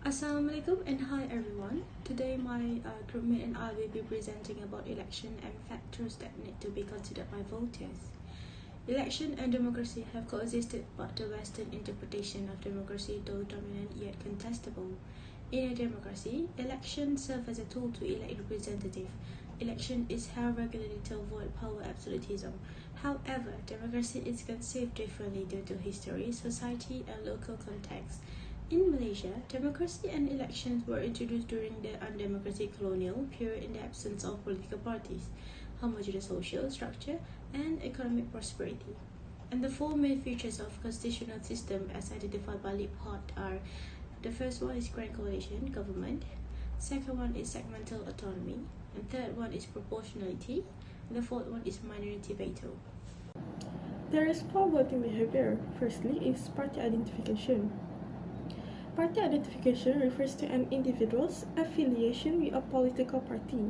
Assalamualaikum and hi everyone. Today my groupmate and I will be presenting about election and factors that need to be considered by voters. Election and democracy have coexisted, but the Western interpretation of democracy, though dominant yet contestable. In a democracy, elections serve as a tool to elect representatives. Election is held regularly to avoid power absolutism. However, democracy is conceived differently due to history, society, and local context. In Malaysia, democracy and elections were introduced during the undemocratic colonial period in the absence of political parties, homogeneous social structure, and economic prosperity. And the four main features of constitutional system as identified by PAD are: the first one is grand coalition government, second one is segmental autonomy, and third one is proportionality, and the fourth one is minority veto. There is four voting behavior. Firstly is party identification. Party identification refers to an individual's affiliation with a political party.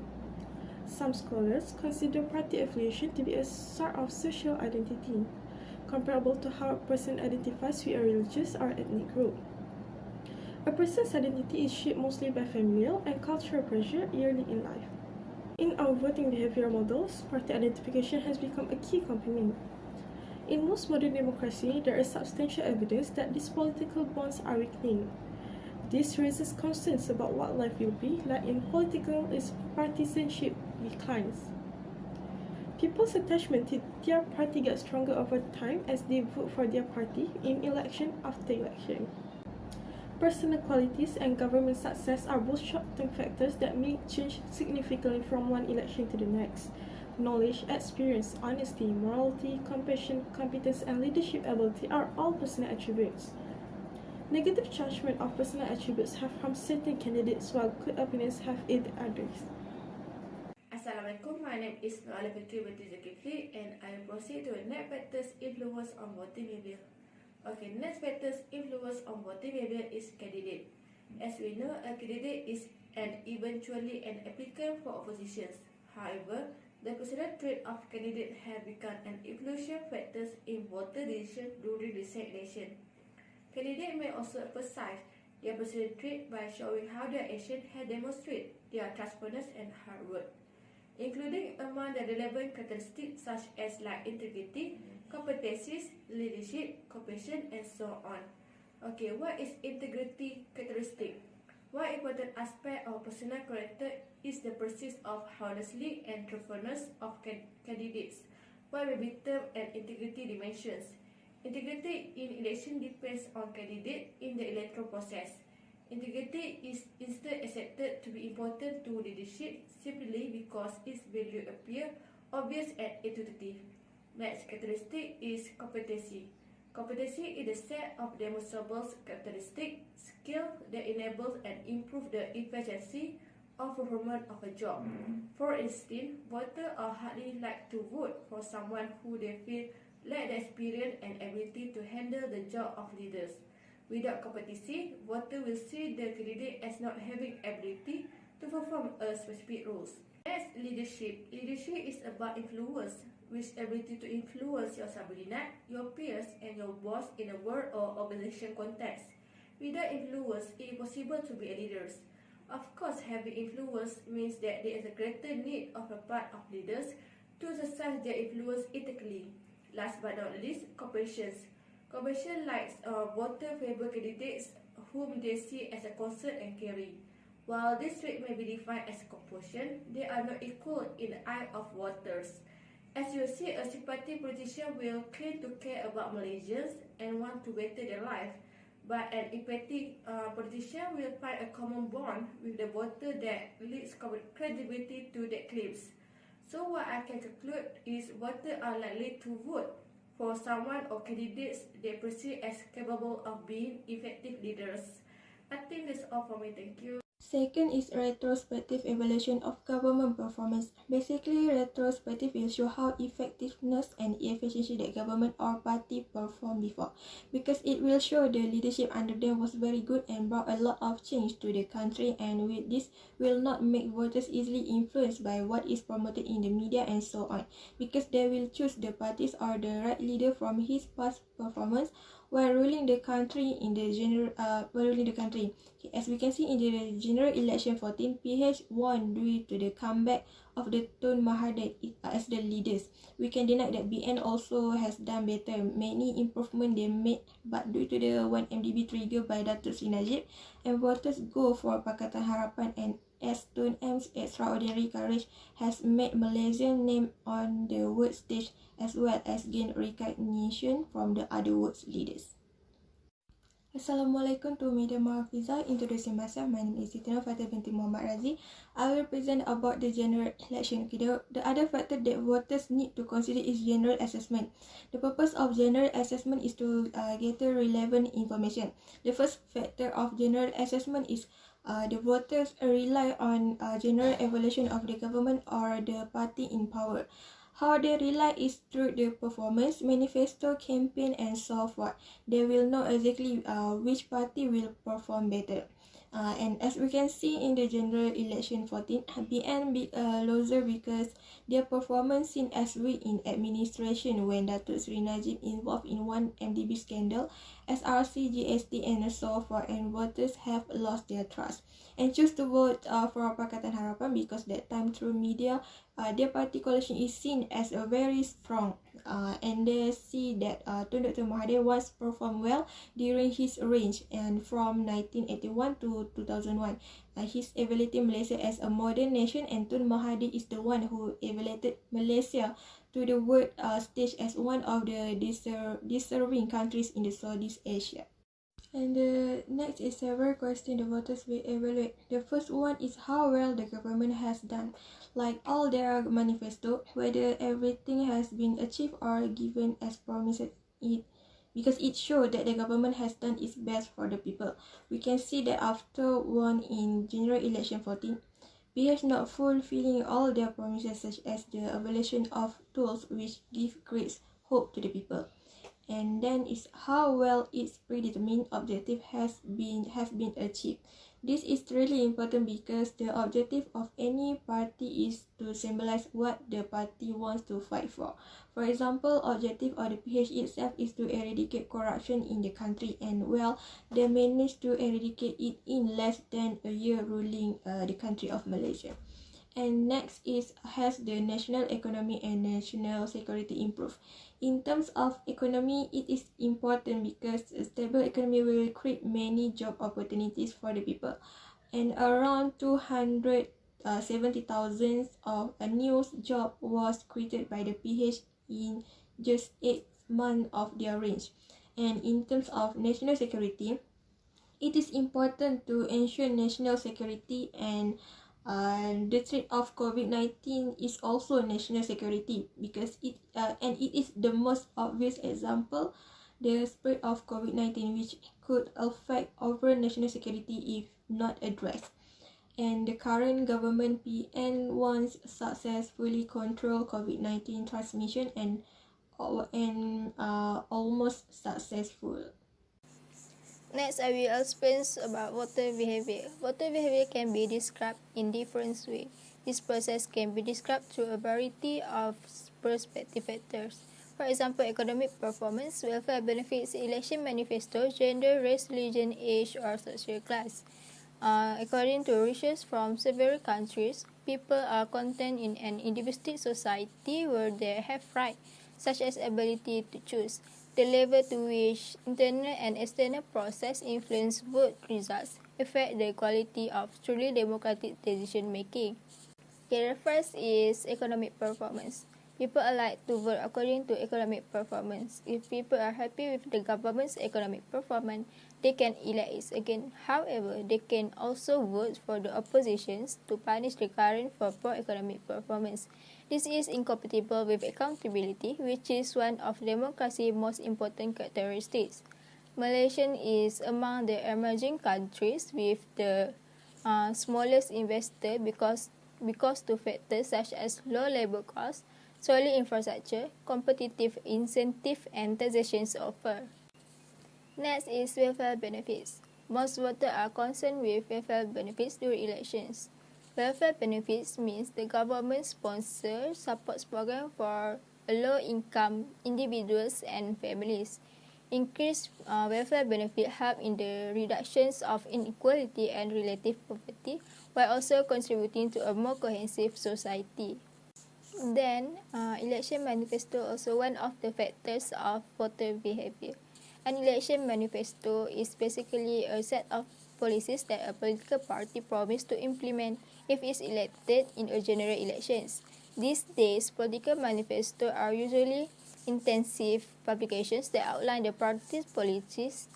Some scholars consider party affiliation to be a sort of social identity, comparable to how a person identifies with a religious or ethnic group. A person's identity is shaped mostly by familial and cultural pressure early in life. In our voting behavior models, party identification has become a key component. In most modern democracy, there is substantial evidence that these political bonds are weakening. This raises concerns about what life will be like in political as partisanship declines. People's attachment to their party gets stronger over time as they vote for their party in election after election. Personal qualities and government success are both short-term factors that may change significantly from one election to the next. Knowledge, experience, honesty, morality, compassion, competence, and leadership ability are all personal attributes. Negative judgment of personal attributes have harmed certain candidates, while good opinions have aided others. Assalamualaikum, my name is Fitreen Binti Zulkifli, and I proceed to the next factors influence on voting behavior. Okay, next factors influence on voting behavior is candidate. As we know, a candidate is eventually an applicant for oppositions. However, the personal trait of candidate have become an influential factors in voter decision during recent election. Candidate may also emphasize their personal trait by showing how their action has demonstrated their trustworthiness and hard work, including among the relevant characteristics such as like integrity, competencies, leadership, compassion, and so on. Okay, what is integrity characteristic? One important aspect of personal character is the pursuit of honesty and truthfulness of candidates, what may be termed an integrity dimensions. Integrity in election depends on candidate in the electoral process. Integrity is instead accepted to be important to leadership simply because its value appear obvious and intuitive. Next characteristic is competency. Competency is a set of demonstrable characteristics, skill that enables and improve the efficiency of performance of a job. For instance, voters are hardly like to vote for someone who they feel lack the experience and ability to handle the job of leaders. Without competency, voters will see the candidate as not having ability to perform a specific roles. Next, leadership. Leadership is about influence, with ability to influence your subordinate, your peers, and your boss in a work or organization context. Without influence, it is possible to be a leader. Of course, having influence means that there is a greater need of a part of leaders to exercise their influence ethically. Last but not least, compassion. Compassion likes voter favor candidates whom they see as a concern and caring. While this trait may be defined as compassion, they are not equal in the eye of voters. As you see, a sympathy politician will claim to care about Malaysians and want to better their life, but an empathic politician will find a common bond with the voter that leads credibility to their claims. So what I can conclude is voters are likely to vote for someone or candidates they perceive as capable of being effective leaders. I think that's all for me. Thank you. Second is retrospective evaluation of government performance. Basically, retrospective will show how effectiveness and efficiency the government or party performed before, because it will show the leadership under them was very good and brought a lot of change to the country, and with this will not make voters easily influenced by what is promoted in the media and so on, because they will choose the parties or the right leader from his past performance while ruling the country Okay, as we can see in the general election 14, PH won due to the comeback of the Tun Mahathir as the leaders. We can deny that BN also has done better. Many improvement they made, but due to the 1 MDB trigger by Datuk Sri Najib, and voters go for Pakatan Harapan, and as Tun M's extraordinary courage has made Malaysian name on the world stage as well as gain recognition from the other world leaders. Assalamualaikum to Media Mahfiza. Introducing myself, my name is Siti Binti Radzi. I will present about the general election. Okay, the other factor that voters need to consider is general assessment. The purpose of general assessment is to gather relevant information. The first factor of general assessment is the voters rely on general evaluation of the government or the party in power. How they rely is through the performance, manifesto, campaign and so forth. They will know exactly which party will perform better. And as we can see in the general election 14, BN loser because their performance seen as weak in administration when Datuk Sri Najib involved in 1 MDB scandal, SRC, GST and so forth, and voters have lost their trust and choose to vote for Pakatan Harapan because that time through media, their party coalition is seen as a very strong and they see that Tun Dr. Mahathir once performed well during his reign and from 1981 to 2001. He's evaluating Malaysia as a modern nation, and Tun Mahathir is the one who evaluated Malaysia to the world stage as one of the deserving countries in the Southeast Asia. And the next is several questions the voters will evaluate. The first one is how well the government has done, like all their manifesto, whether everything has been achieved or given as promised it, because it shows that the government has done its best for the people. We can see that after won in general election 14, PH not fulfilling all their promises, such as the evaluation of tools which give great hope to the people. And then is how well its predetermined objective have been achieved. This is really important because the objective of any party is to symbolize what the party wants to fight for. For example, objective of the PH itself is to eradicate corruption in the country, and well, they managed to eradicate it in less than a year ruling the country of Malaysia. And next is, has the national economy and national security improved? In terms of economy, it is important because a stable economy will create many job opportunities for the people. And around 270,000 of a new job was created by the PH in just 8 months of their reign. And in terms of national security, it is important to ensure national security, and the threat of COVID-19 is also national security because it is the most obvious example, the spread of COVID-19, which could affect overall national security if not addressed. And the current government PN wants successfully control COVID-19 transmission and almost successful. Next, I will explain about voter behavior. Voter behavior can be described in different ways. This process can be described through a variety of perspective factors. For example, economic performance, welfare benefits, election manifesto, gender, race, religion, age, or social class. According to research from several countries, people are content in an individualistic society where they have rights, such as ability to choose. The level to which internal and external process influence vote results affect the quality of truly democratic decision making. Okay, the first is economic performance. People are like to vote according to economic performance. If people are happy with the government's economic performance, they can elect it again. However, they can also vote for the oppositions to punish the current for poor economic performance. This is incompatible with accountability, which is one of democracy's most important characteristics. Malaysia is among the emerging countries with the smallest investor because two factors such as low labour costs, solid infrastructure, competitive incentive and taxation offer. Next is welfare benefits. Most voters are concerned with welfare benefits during elections. Welfare benefits means the government sponsors support programs for low-income individuals and families. Increased welfare benefit help in the reductions of inequality and relative poverty, while also contributing to a more cohesive society. Then, election manifesto also one of the factors of voter behavior. An election manifesto is basically a set of policies that a political party promised to implement if it's elected in a general elections. These days, political manifestos are usually intensive publications that outline the party policies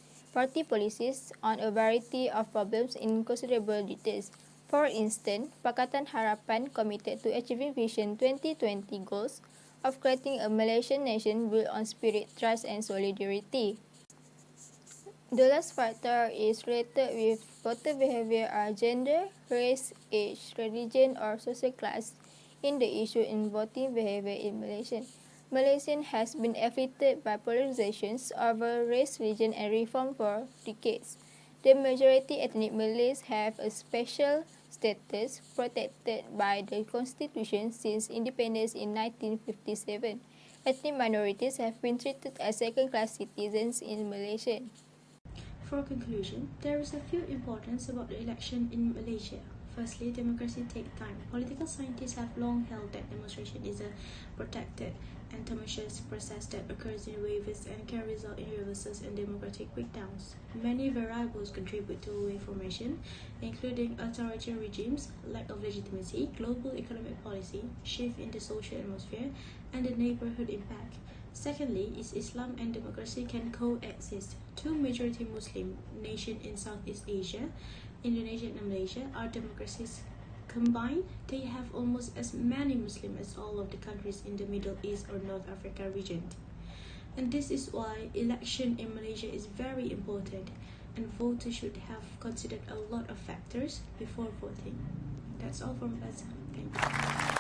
on a variety of problems in considerable details. For instance, Pakatan Harapan committed to achieving Vision 2020 goals of creating a Malaysian nation built on spirit, trust and solidarity. The last factor is related with voter behavior are gender, race, age, religion or social class in the issue in voting behavior in Malaysia. Malaysia has been afflicted by polarizations over race, religion and reform for decades. The majority ethnic Malays have a special status protected by the Constitution since independence in 1957. Ethnic minorities have been treated as second-class citizens in Malaysia. For conclusion, there is a few importance about the election in Malaysia. Firstly, democracy takes time. Political scientists have long held that demonstration is a protected and tumultuous process that occurs in waves and can result in reversals and democratic breakdowns. Many variables contribute to wave formation, including authoritarian regimes, lack of legitimacy, global economic policy, shift in the social atmosphere, and the neighborhood impact. Secondly, is Islam and democracy can coexist. Two majority Muslim nations in Southeast Asia, Indonesia and Malaysia, are democracies. Combined, they have almost as many Muslims as all of the countries in the Middle East or North Africa region. And this is why election in Malaysia is very important, and voters should have considered a lot of factors before voting. That's all from us. Thank you.